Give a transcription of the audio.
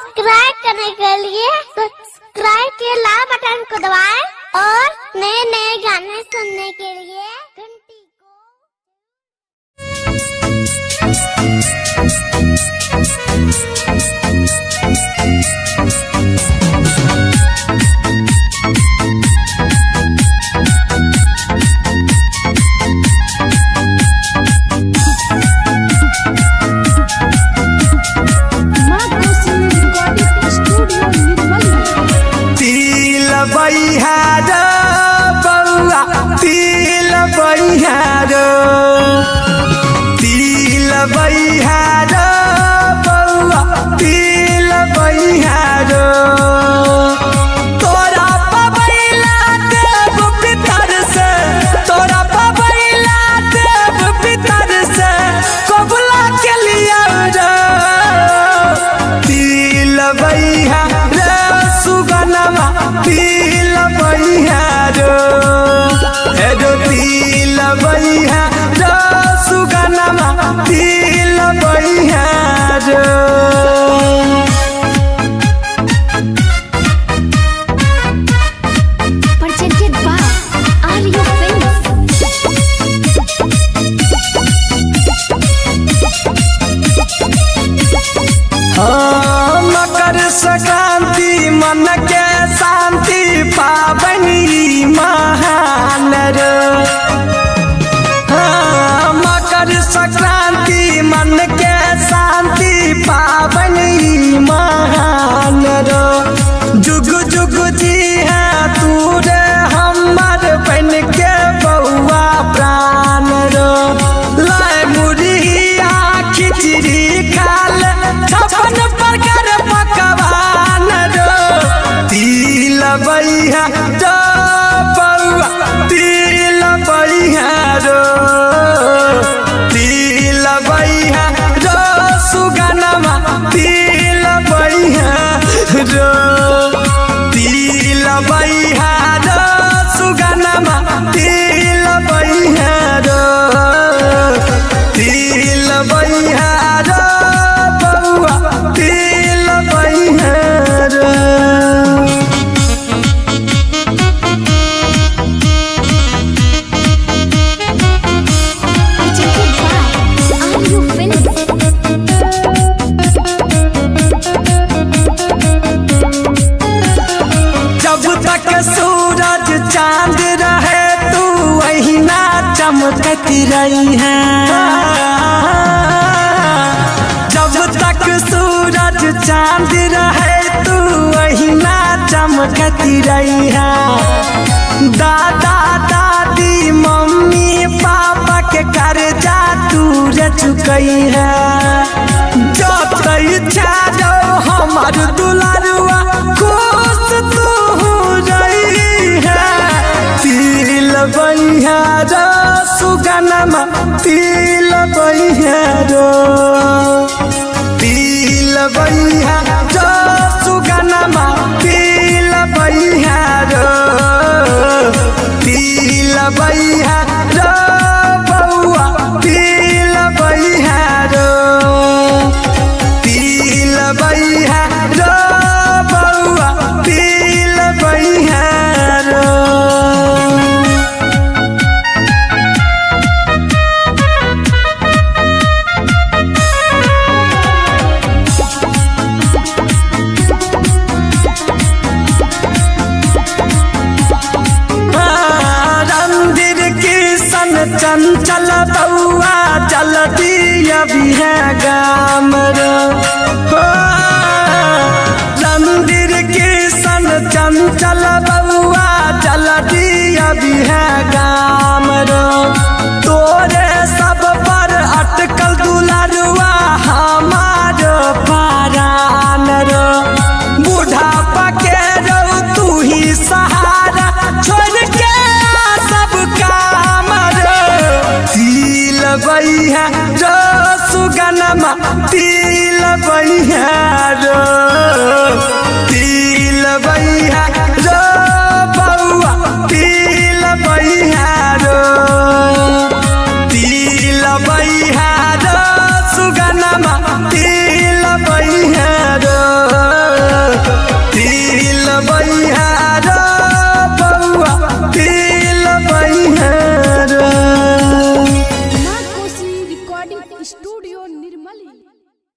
subscribe करने के लिए सब्सक्राइब के लाल बटन को दबाएं और नए नए गाने सुनने के लिए घंटी संक्रांति मन के शांति पावनी महान मकर संक्रांति मन के शांति पावनी महान जुग जुग जी है तू रे हमर बन के बउआ प्राण लाए मुड़िया खिचड़ी खाल छप्पन प्रकार पकवान तिल बैहा बउआ तिल बैहा तिल बैहा सुगनमा तिल बैहा तिल बैहा सुगनमा तिल बैहा तिल बैहा बउआ तिल बैहा सूरज चांद रहे तू वही ना चमकती रही है जब तक सूरज चांद रहे तू वही ना चमकती रही है दादा दादी मम्मी पापा के कर्जा तू रे चुकई है जो इच्छा जो हमार दुलारुआ खुश तू तिल बैहा सुगनमा तिल बैहा तिल बैहा सुगनमा तिल बैहा तिल बैहा बउआ तिल बैहा तिल बैहा बउआ तिल बैहा चंचल बउआ जल्दी अभी है गाम मंदिर की सन चंचल बउआ जल्दी अभी है गाम तोरे सब पर अटकल दुलारुआ हमार पारान बुढ़ापा के तू ही सहारा छोड़ के सब काम तिल बैहा सुगनमा तिल बैहा तिल बैहा बउआ तिल बैहा तिल बैहा सुगनमा तिल